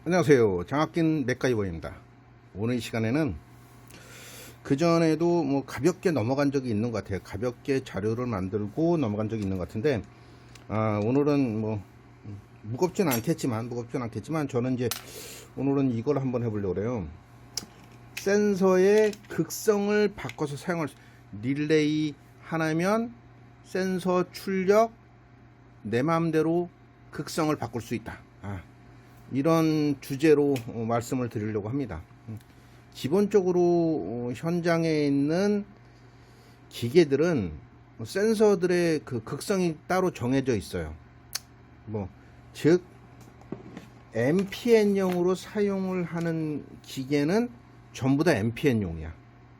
안녕하세요. 장학긴 맥가이버입니다. 오늘 이 시간에는 그전에도 뭐 가볍게 넘어간 적이 있는 것 같아요. 가볍게 자료를 만들고 넘어간 적이 있는 것 같은데, 오늘은 뭐 무겁진 않겠지만 저는 이제 오늘은 이걸 한번 해보려고 그래요. 센서의 극성을 바꿔서 사용할 수, 릴레이 하나면 센서 출력 내 마음대로 극성을 바꿀 수 있다. 이런 주제로 말씀을 드리려고 합니다. 기본적으로 현장에 있는 기계들은 센서들의 그 극성이 따로 정해져 있어요. 즉 MPN용으로 사용을 하는 기계는 전부 다 MPN용이야.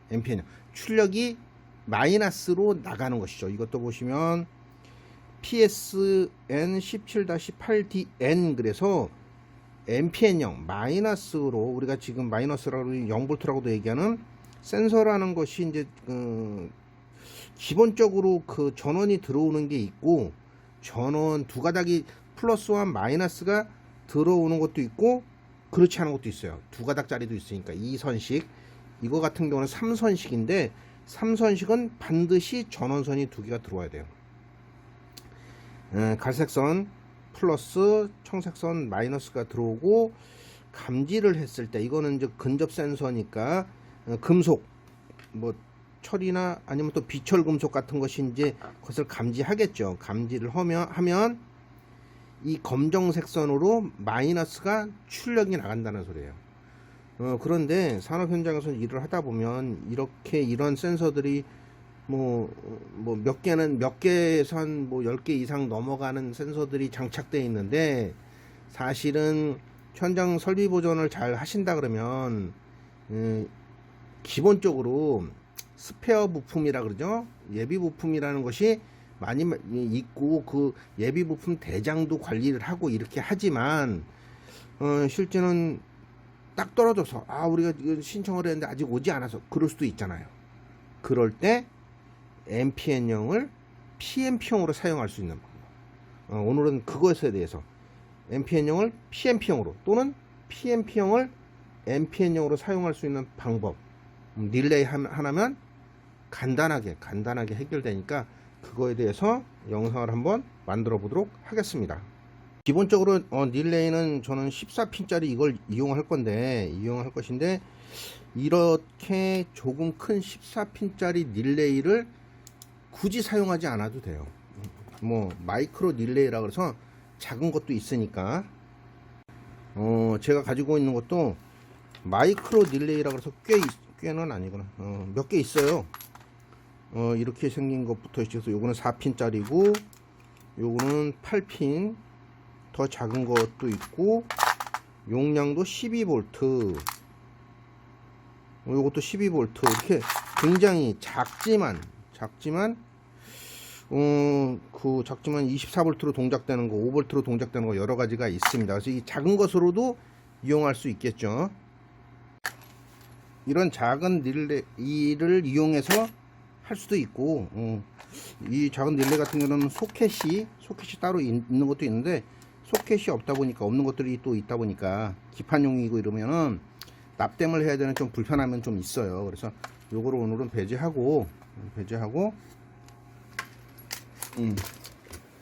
MPN용. 출력이 마이너스로 나가는 것이죠. 이것도 보시면 PSN 17-8DN 그래서 MPN형 마이너스로, 우리가 지금 마이너스라고 0V라고도 얘기하는 센서라는 것이 이제 기본적으로 그 전원이 들어오는 게 있고, 전원 두 가닥이 플러스와 마이너스가 들어오는 것도 있고 그렇지 않은 것도 있어요. 두 가닥짜리도 있으니까 2선식. 이거 같은 경우는 3선식인데 3선식은 반드시 전원선이 두 개가 들어와야 돼요. 갈색선 플러스, 청색선 마이너스가 들어오고, 감지를 했을 때 이거는 이제 근접 센서니까 금속 뭐 철이나 아니면 또 비철 금속 같은 것이 이제 그것을 감지하겠죠. 감지를 하면 이 검정색 선으로 마이너스가 출력이 나간다는 소리예요. 그런데 산업 현장에서 일을 하다 보면 이런 센서들이 몇 개에서 한 10개 이상 넘어가는 센서들이 장착되어 있는데, 사실은 현장 설비 보존을 잘 하신다 그러면 기본적으로 스페어 부품이라 그러죠. 예비 부품이라는 것이 많이 있고, 그 예비 부품 대장도 관리를 하고 이렇게 하지만 실제는 딱 떨어져서 우리가 신청을 했는데 아직 오지 않아서 그럴 수도 있잖아요. 그럴 때 MPN형을 PMP형으로 사용할 수 있는 방법. 오늘은 그것에 대해서 MPN형을 PMP형으로 또는 PMP형을 MPN형으로 사용할 수 있는 방법. 릴레이 하나면 간단하게 해결되니까 그거에 대해서 영상을 한번 만들어 보도록 하겠습니다. 기본적으로 릴레이는 저는 14핀짜리 이걸 이용할 것인데, 이렇게 조금 큰 14핀짜리 릴레이를 굳이 사용하지 않아도 돼요. 마이크로 릴레이라 그래서 작은 것도 있으니까, 제가 가지고 있는 것도 마이크로 릴레이라 그래서 꽤는 아니구나. 몇 개 있어요. 이렇게 생긴 것부터 시작해서 요거는 4핀짜리고, 요거는 8핀, 더 작은 것도 있고, 용량도 12V, 요것도 12V, 이렇게 굉장히 작지만 24V로 동작되는 거, 5V로 동작되는 거 여러 가지가 있습니다. 그래서 이 작은 것으로도 이용할 수 있겠죠. 이런 작은 릴레이를 이용해서 할 수도 있고, 이 작은 릴레이 같은 경우는 소켓이 따로 있는 것도 있는데, 소켓이 없다 보니까, 없는 것들이 또 있다 보니까 기판용이고 이러면은 납땜을 해야 되는 좀 불편함은 좀 있어요. 그래서 요거를 오늘은 배제하고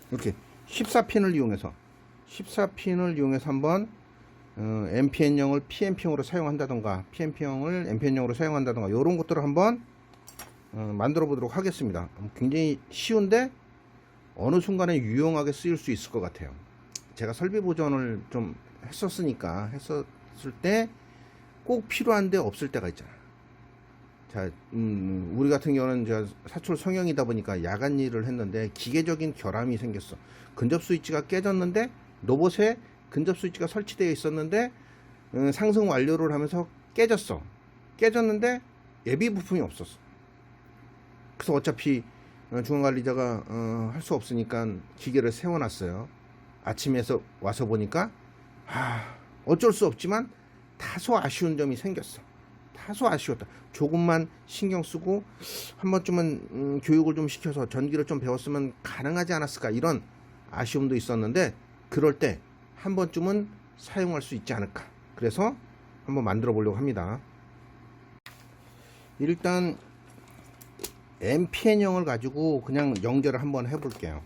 이렇게 14핀을 이용해서 한번 MPN형을 PMP형으로 사용한다던가, PMP형을 MPN형으로 사용한다던가, 요런 것들을 한번 만들어 보도록 하겠습니다. 굉장히 쉬운데 어느 순간에 유용하게 쓰일 수 있을 것 같아요. 제가 설비 보존을 좀 했었을 때 꼭 필요한데 없을 때가 있잖아. 자, 우리 같은 경우는 제가 사출 성형이다 보니까 야간 일을 했는데 기계적인 결함이 생겼어. 근접 스위치가 깨졌는데, 로봇에 근접 스위치가 설치되어 있었는데 상승 완료를 하면서 깨졌는데 예비 부품이 없었어. 그래서 어차피 중앙관리자가 할 수 없으니까 기계를 세워놨어요. 아침에서 와서 보니까 어쩔 수 없지만 다소 아쉬운 점이 생겼어. 다소 아쉬웠다. 조금만 신경 쓰고 한 번쯤은 교육을 좀 시켜서 전기를 좀 배웠으면 가능하지 않았을까, 이런 아쉬움도 있었는데, 그럴 때 한 번쯤은 사용할 수 있지 않을까, 그래서 한번 만들어 보려고 합니다. 일단 MPN형을 가지고 그냥 연결을 한번 해 볼게요.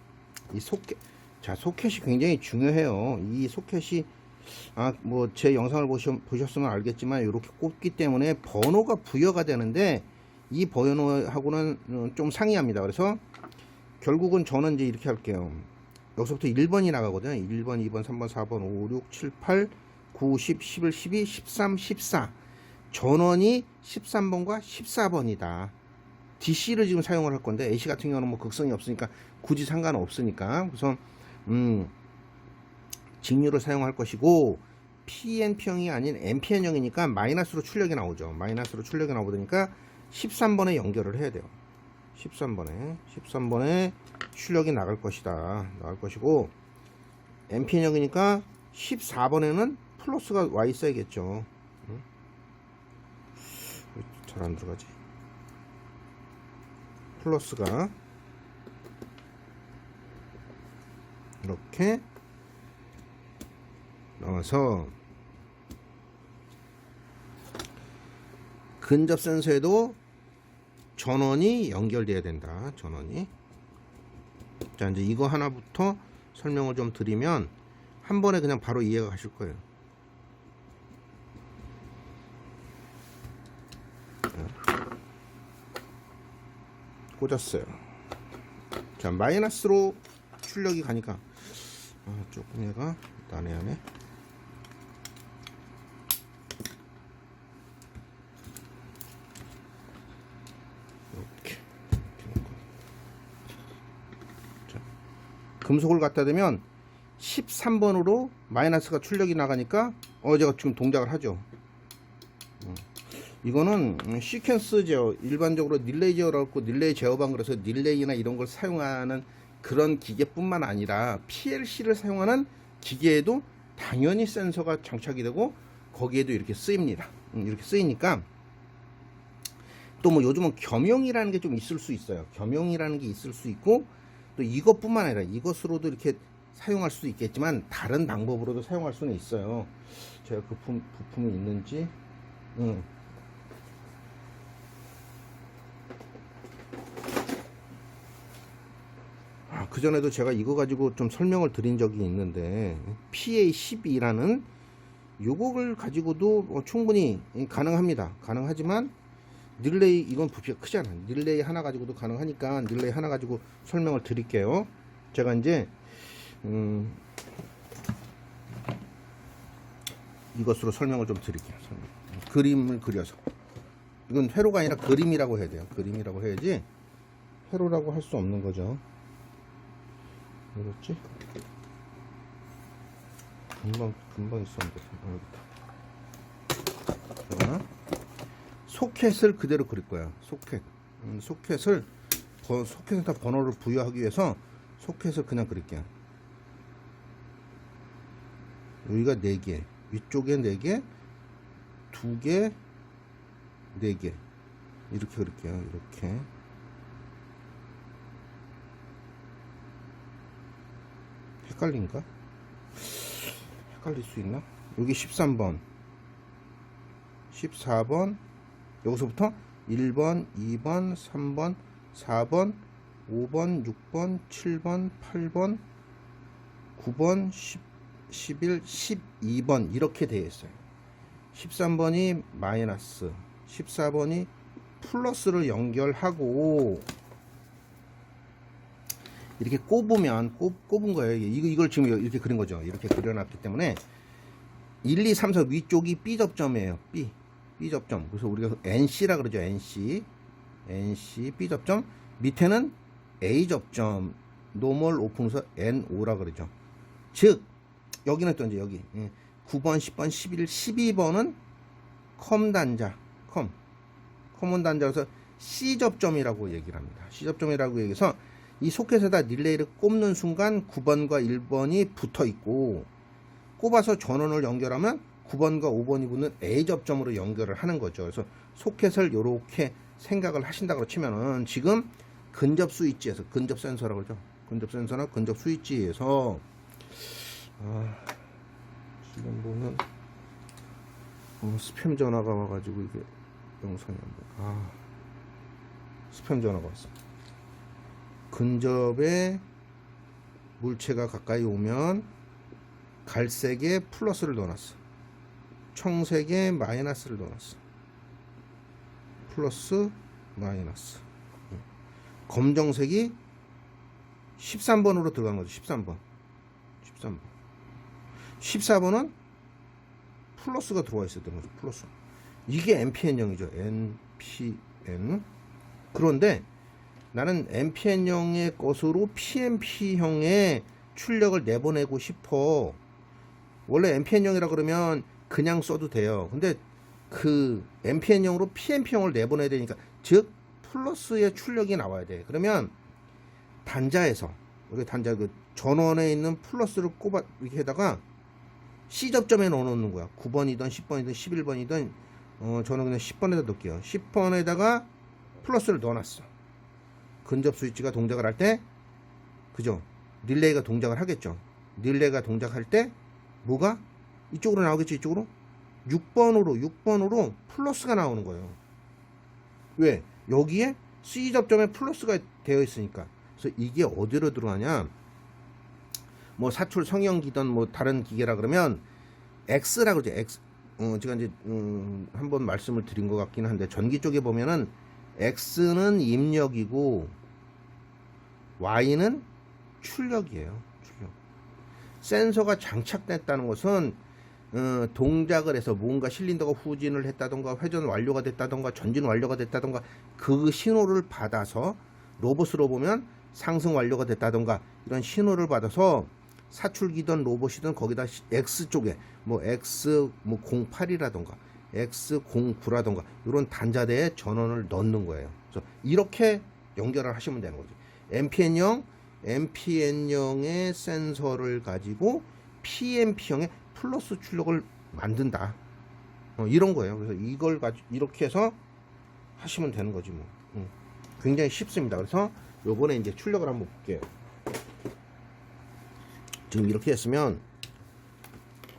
이 소켓, 자, 소켓이 굉장히 중요해요. 이 소켓이 뭐 제 영상을 보셨으면 알겠지만 이렇게 꼽기 때문에 번호가 부여가 되는데 이 번호하고는 좀 상이합니다. 그래서 결국은 저는 이제 이렇게 할게요. 여기서부터 1번이 나가거든요. 1번, 2번, 3번, 4번, 5, 6, 7, 8, 9, 10, 11, 12, 13, 14. 전원이 13번과 14번이다. DC를 지금 사용을 할 건데 AC 같은 경우는 뭐 극성이 없으니까 굳이 상관은 없으니까. 그래서 직류를 사용할 것이고 PNP형이 아닌 NPN형이니까 마이너스로 출력이 나오죠. 마이너스로 출력이 나오니까 13번에 연결을 해야 돼요. 13번에 출력이 나갈 것이다. 나갈 것이고 NPN형이니까 14번에는 플러스가 와 있어야겠죠. 잘 안 들어가지. 플러스가 이렇게 나와서 근접 센서에도 전원이 연결돼야 된다. 전원이. 자, 이제 이거 하나부터 설명을 좀 드리면 한 번에 그냥 바로 이해가 가실 거예요. 꽂았어요. 자, 마이너스로 출력이 가니까 조금 얘가 난해하네. 이렇게. 자, 금속을 갖다 대면 13번으로 마이너스가 출력이 나가니까 제가 지금 동작을 하죠. 이거는 시퀀스 제어, 일반적으로 릴레이 제어라고 릴레이 제어방, 그래서 릴레이나 이런 걸 사용하는 그런 기계뿐만 아니라 PLC를 사용하는 기계에도 당연히 센서가 장착이 되고 거기에도 이렇게 쓰입니다. 이렇게 쓰이니까 또 뭐 요즘은 겸용이라는 게 좀 있을 수 있어요. 겸용이라는 게 있을 수 있고 또 이것뿐만 아니라 이것으로도 이렇게 사용할 수도 있겠지만 다른 방법으로도 사용할 수는 있어요. 제가 그 부품이 있는지 그전에도 제가 이거 가지고 좀 설명을 드린 적이 있는데 PA12라는 요거를 가지고도 충분히 가능합니다. 가능하지만 릴레이, 이건 부피가 크잖아. 릴레이 하나 가지고도 가능하니까 릴레이 하나 가지고 설명을 드릴게요. 제가 이제 이것으로 설명을 좀 드릴게요. 그림을 그려서. 이건 회로가 아니라 그림이라고 해야 돼요. 그림이라고 해야지 회로라고 할 수 없는 거죠. 뭐였지? 금방 있었는데. 자, 소켓을 그대로 그릴 거야. 소켓. 소켓에다 번호를 부여하기 위해서 소켓을 그냥 그릴게요. 여기가 4개, 위쪽에 4개, 2개, 4개. 이렇게 그릴게요. 이렇게. 헷갈린가? 헷갈릴 수 있나? 여기 13번, 14번, 여기서부터 1번, 2번, 3번, 4번, 5번, 6번, 7번, 8번, 9번, 10, 11, 12번 이렇게 되어 있어요. 13번이 마이너스, 14번이 플러스를 연결하고 이렇게 꼽으면 꼽은 거예요. 이걸 지금 이렇게 그린 거죠. 이렇게 그려놨기 때문에 1, 2, 3, 4 위쪽이 B 접점이에요. B 접점. 그래서 우리가 NC라 그러죠. NC B 접점. 밑에는 A 접점. 노멀 오픈해서 NO라 그러죠. 즉 여기는 또 이제 여기 9번, 10번, 11, 12번은 컴 단자, 커먼 단자라서 C 접점이라고 얘기를 합니다. C 접점이라고 얘기해서 이 소켓에다 릴레이를 꼽는 순간 9번과 1번이 붙어 있고 꼽아서 전원을 연결하면 9번과 5번이 붙는 A 접점으로 연결을 하는 거죠. 그래서 소켓을 이렇게 생각을 하신다고 치면은 지금 근접 스위치에서, 근접 센서라고 그러죠. 근접 센서나 근접 스위치에서 지금 보면 스팸 전화가 와가지고 이게 영상이 스팸 전화가 왔어. 근접에 물체가 가까이 오면 갈색에 플러스를 넣어놨어. 청색에 마이너스를 넣어놨어. 플러스 마이너스. 검정색이 13번으로 들어간 거죠. 13번. 14번은 플러스가 들어와 있어야 되는 거죠. 플러스. 이게 NPN형이죠. NPN. 그런데 나는 NPN형의 것으로 PNP형의 출력을 내보내고 싶어. 원래 NPN형이라 그러면 그냥 써도 돼요. 근데 그 NPN형으로 PNP형을 내보내야 되니까, 즉 플러스의 출력이 나와야 돼. 그러면 단자에서, 여기 단자 그 전원에 있는 플러스를 꼽아 이렇게 해다가 C 접점에 넣어놓는 거야. 9번이든 10번이든 11번이든 저는 그냥 10번에다 넣을게요. 10번에다가 플러스를 넣어놨어. 근접 스위치가 동작을 할 때, 그죠? 릴레이가 동작을 하겠죠. 릴레이가 동작할 때 뭐가 이쪽으로 나오겠지. 이쪽으로 6번으로 플러스가 나오는 거예요. 왜? 여기에 C 접점에 플러스가 되어 있으니까. 그래서 이게 어디로 들어가냐, 뭐 사출 성형기든 뭐 다른 기계라 그러면 X라고 그러죠. X. 제가 이제 한번 말씀을 드린 것 같긴 한데, 전기 쪽에 보면은 X는 입력이고 Y는 출력이에요. 출력. 센서가 장착됐다는 것은 동작을 해서 뭔가 실린더가 후진을 했다던가 회전 완료가 됐다던가 전진 완료가 됐다던가 그 신호를 받아서, 로봇으로 보면 상승 완료가 됐다던가 이런 신호를 받아서 사출기든 로봇이든 거기다 X 쪽에 뭐 X08이라던가 X09라던가 이런 단자대에 전원을 넣는 거예요. 그래서 이렇게 연결을 하시면 되는 거죠. NPN형의 센서를 가지고 PNP형의 플러스 출력을 만든다. 이런 거예요. 그래서 이걸 가지고 이렇게 해서 하시면 되는 거지 뭐. 굉장히 쉽습니다. 그래서 요번에 이제 출력을 한번 볼게요. 지금 이렇게 했으면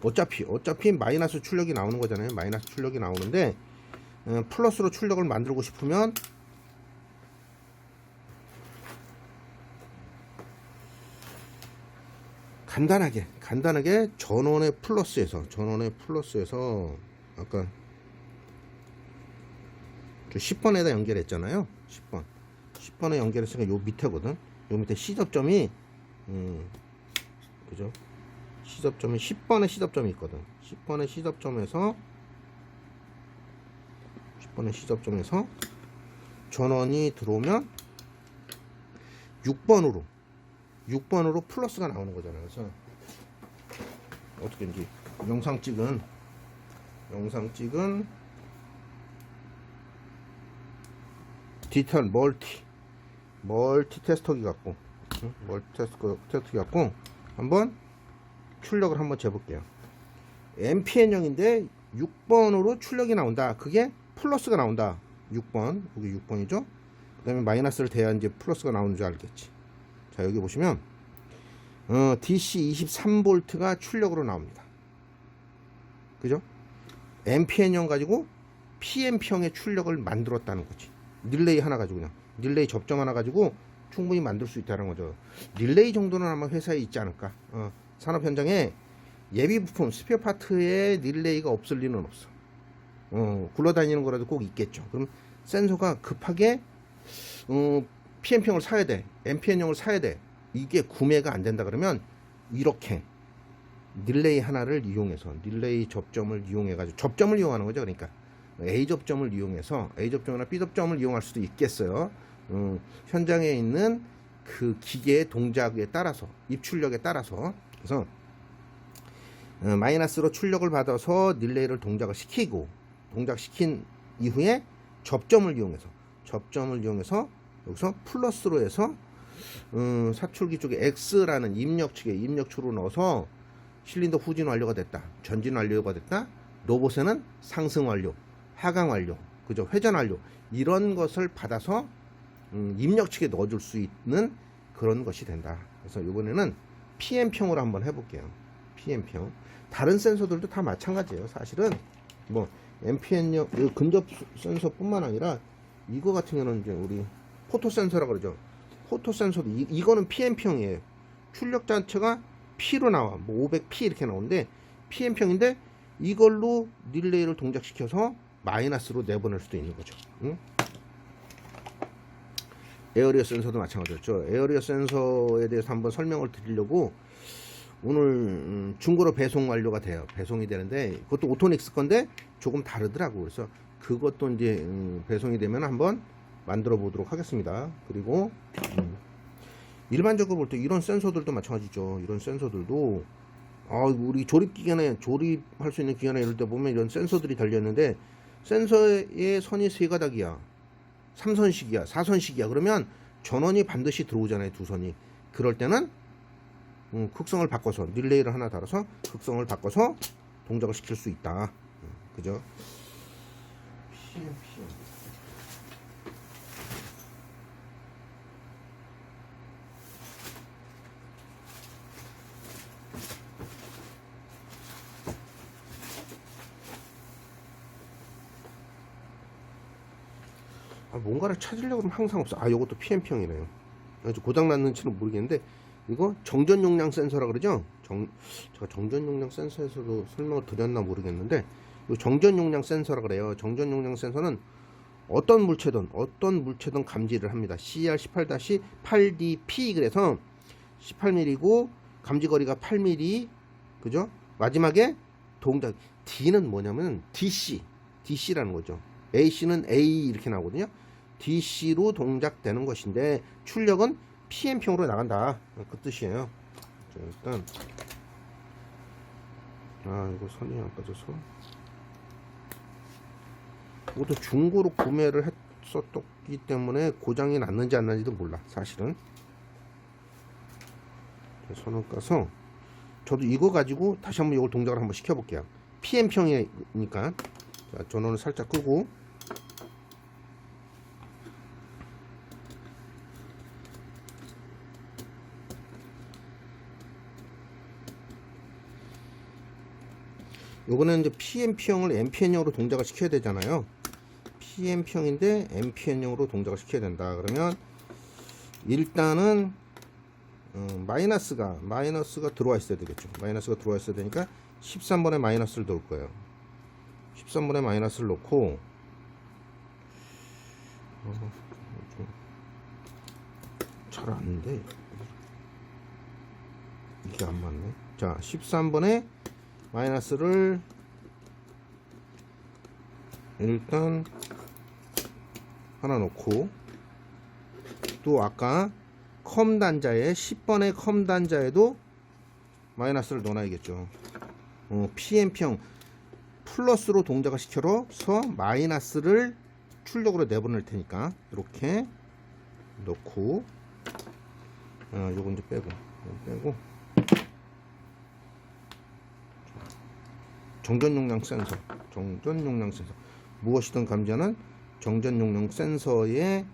어차피 마이너스 출력이 나오는 거잖아요. 마이너스 출력이 나오는데 플러스로 출력을 만들고 싶으면 간단하게 전원의 플러스에서 아까 10번에다 연결했잖아요. 10번에 연결했으니까 요 밑에거든. 요 밑에 C 접점이 그죠? C 접점이 10번에 C 접점이 있거든. 10번에 C 접점에서 전원이 들어오면 6번으로 플러스가 나오는 거잖아요. 그래서 어떻게인지 영상 찍은 디지털 멀티 테스터기 갖고 한번 출력을 한번 재볼게요. NPN형인데 6번으로 출력이 나온다. 그게 플러스가 나온다. 6번, 여기 6번이죠. 그 다음에 마이너스를 대야 이제 플러스가 나오는 줄 알겠지. 자, 여기 보시면 DC 23V가 출력으로 나옵니다. 그죠? NPN형 가지고 PNP형의 출력을 만들었다는 거지. 릴레이 하나 가지고, 그냥 릴레이 접점 하나 가지고 충분히 만들 수 있다는 거죠. 릴레이 정도는 아마 회사에 있지 않을까. 산업 현장에 예비 부품 스페어 파트에 릴레이가 없을 리는 없어. 굴러다니는 거라도 꼭 있겠죠. 그럼 센서가 급하게 PNP형을 사야 돼, NPN형을 사야 돼. 이게 구매가 안 된다 그러면 이렇게 릴레이 하나를 이용해서, 릴레이 접점을 이용해 가지고, 접점을 이용하는 거죠. 그러니까 A 접점을 이용해서, A 접점이나 B 접점을 이용할 수도 있겠어요. 현장에 있는 그 기계의 동작에 따라서, 입출력에 따라서. 그래서 마이너스로 출력을 받아서 릴레이를 동작시킨 이후에 접점을 이용해서 여기서 플러스로 해서 사출기 쪽에 X라는 입력축으로 넣어서 실린더 후진 완료가 됐다, 전진 완료가 됐다, 로봇에는 상승 완료, 하강 완료, 그죠, 회전 완료, 이런 것을 받아서 입력축에 넣어줄 수 있는 그런 것이 된다. 그래서 이번에는 PNP형으로 한번 해볼게요. PNP형. 다른 센서들도 다 마찬가지예요. 사실은 뭐 NPN용 근접 센서뿐만 아니라 이거 같은 경우는 이제 우리 포토 센서라 그러죠. 포토 센서도 이거는 PMP형이에요. 출력 자체가 P로 나와. 뭐 500P 이렇게 나오는데 PM형인데 이걸로 릴레이를 동작시켜서 마이너스로 내보낼 수도 있는 거죠. 응? 에어리어 센서도 마찬가지였죠. 에어리어 센서에 대해서 한번 설명을 드리려고 오늘 중고로 배송 완료가 돼요. 배송이 되는데 그것도 오토닉스 건데 조금 다르더라고. 그래서 그것도 이제 배송이 되면 한번 만들어 보도록 하겠습니다. 그리고 일반적으로 볼 때 이런 센서들도 마찬가지죠. 이런 센서들도 우리 조립 기간에 조립할 수 있는 기간에 이럴 때 보면 이런 센서들이 달려 있는데 센서의 선이 세 가닥이야. 3선식이야, 4선식이야. 그러면 전원이 반드시 들어오잖아요. 두 선이. 그럴 때는 극성을 바꿔서 릴레이를 하나 달아서 극성을 바꿔서 동작을 시킬 수 있다. 그죠? 뭔가를 찾으려고 하면 항상 없어. 요것도 PM형이네요. 고장 났는지는 모르겠는데 이거 정전 용량 센서라 그러죠. 제가 정전 용량 센서에서도 설명을 드렸나 모르겠는데 이 정전 용량 센서라 그래요. 정전 용량 센서는 어떤 물체든 감지를 합니다. CR18-8DP 그래서 18mm고 감지거리가 8mm 그죠? 마지막에 동작 D는 뭐냐면 DC라는 거죠. AC는 A 이렇게 나오거든요. DC로 동작되는 것인데 출력은 PM형으로 나간다. 그 뜻이에요. 자, 일단 이거 선이 안 빠져서 이것도 중고로 구매를 했었기 때문에 고장이 났는지 안 났는지도 몰라 사실은. 선을 까서 저도 이거 가지고 다시 한번 이걸 동작을 한번 시켜볼게요. PM형이니까 자, 전원을 살짝 끄고 요거는 이제 PMP형을 MPN형으로 동작을 시켜야 되잖아요. PMP형인데 MPN형으로 동작을 시켜야 된다. 그러면 일단은 마이너스가 들어와 있어야 되겠죠. 마이너스가 들어와 있어야 되니까 13번에 마이너스를 넣을 거예요. 13번에 마이너스를 넣고 잘 안돼. 이게 안 맞네. 자, 13번에 마이너스를 일단 하나 놓고 또 아까 컴 단자에 10번의 컴 단자에도 마이너스를 넣어놔야겠죠. PM형 플러스로 동작을 시켜서 마이너스를 출력으로 내보낼 테니까 이렇게 넣고 요건 이제 빼고 정전 용량 센서 무엇이든 감지하는 정전 용량 센서에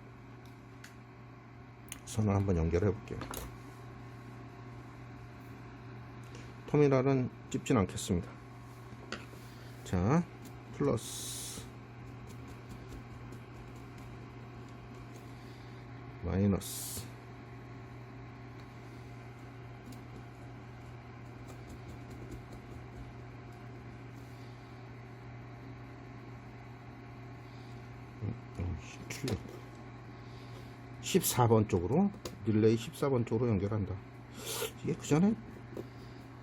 선을 한번 연결해 볼게요. 터미널은 찝진 않겠습니다. 자, 플러스 마이너스 출력 14번 쪽으로 릴레이 14번 쪽으로 연결한다. 이게 그 전에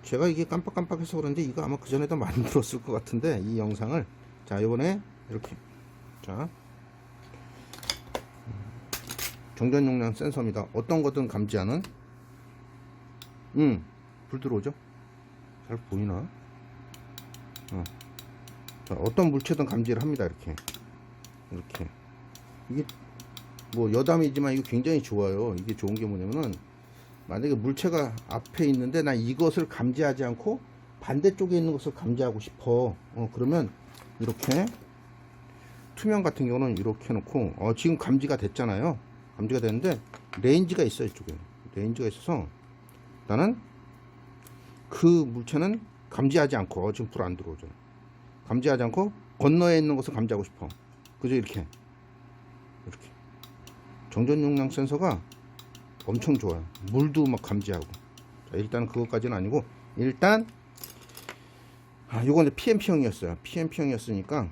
제가 이게 깜빡깜빡해서 그런데 이거 아마 그 전에도 만들었을 것 같은데 이 영상을 자 이번에 이렇게 자 정전 용량 센서입니다. 어떤 거든 감지하는 불 들어오죠? 잘 보이나? 자, 어떤 물체든 감지를 합니다. 이렇게 이게 뭐 여담이지만 이거 굉장히 좋아요. 이게 좋은 게 뭐냐면은 만약에 물체가 앞에 있는데 나 이것을 감지하지 않고 반대쪽에 있는 것을 감지하고 싶어. 그러면 이렇게 투명 같은 경우는 이렇게 해놓고 지금 감지가 됐잖아요. 감지가 됐는데 레인지가 있어요. 이쪽에 레인지가 있어서 나는 그 물체는 감지하지 않고 지금 불 안 들어오죠. 감지하지 않고 건너에 있는 것을 감지하고 싶어. 그죠? 이렇게 정전 용량 센서가 엄청 좋아요. 물도 막 감지하고. 자, 일단 그것까지는 아니고, 일단 요건 PMP형이었어요. PMP형이었으니까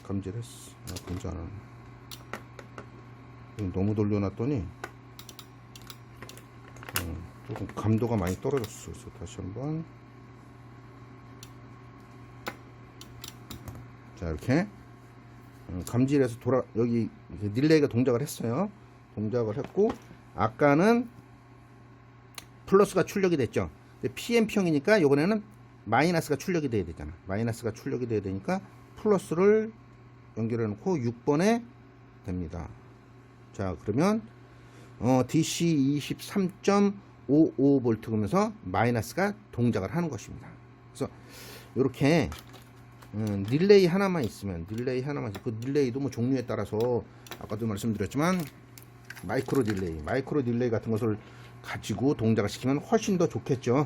감지를 했어. 감지 안 하네. 너무 돌려놨더니 조금 감도가 많이 떨어졌어. 그래서 다시 한번, 자, 이렇게 감지를 해서 여기 릴레이가 동작을 했어요. 동작을 했고, 아까는 플러스가 출력이 됐죠. PMP형이니까 이번에는 마이너스가 출력이 돼야 되잖아. 마이너스가 출력이 돼야 되니까 플러스를 연결해 놓고 6번에 됩니다. 자, 그러면 DC 23.55V 그러면서 마이너스가 동작을 하는 것입니다. 그래서 이렇게 릴레이 하나만 있으면, 그 릴레이도 뭐 종류에 따라서 아까도 말씀드렸지만 마이크로 릴레이 같은 것을 가지고 동작을 시키면 훨씬 더 좋겠죠.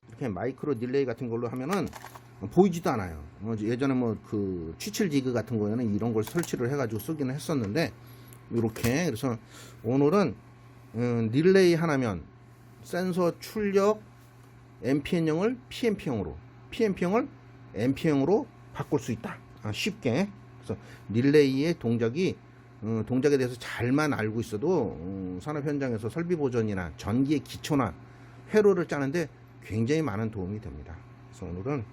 이렇게 마이크로 릴레이 같은 걸로 하면은 보이지도 않아요. 예전에 뭐 그 취칠지그 같은 거에는 이런 걸 설치를 해가지고 쓰기는 했었는데, 이렇게. 그래서 오늘은 릴레이 하나면 센서 출력 MPN형을 PMP형으로, PMP형을 MP형으로 바꿀 수 있다. 쉽게. 그래서 릴레이의 동작에 대해서 잘만 알고 있어도 산업 현장에서 설비 보전이나 전기의 기초나 회로를 짜는데 굉장히 많은 도움이 됩니다. 그래서 오늘은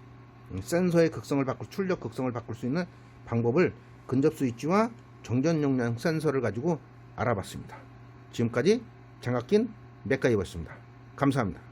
센서의 극성을 출력 극성을 바꿀 수 있는 방법을 근접 스위치와 정전 용량 센서를 가지고 알아봤습니다. 지금까지 장학긴 맥가이버였습니다. 감사합니다.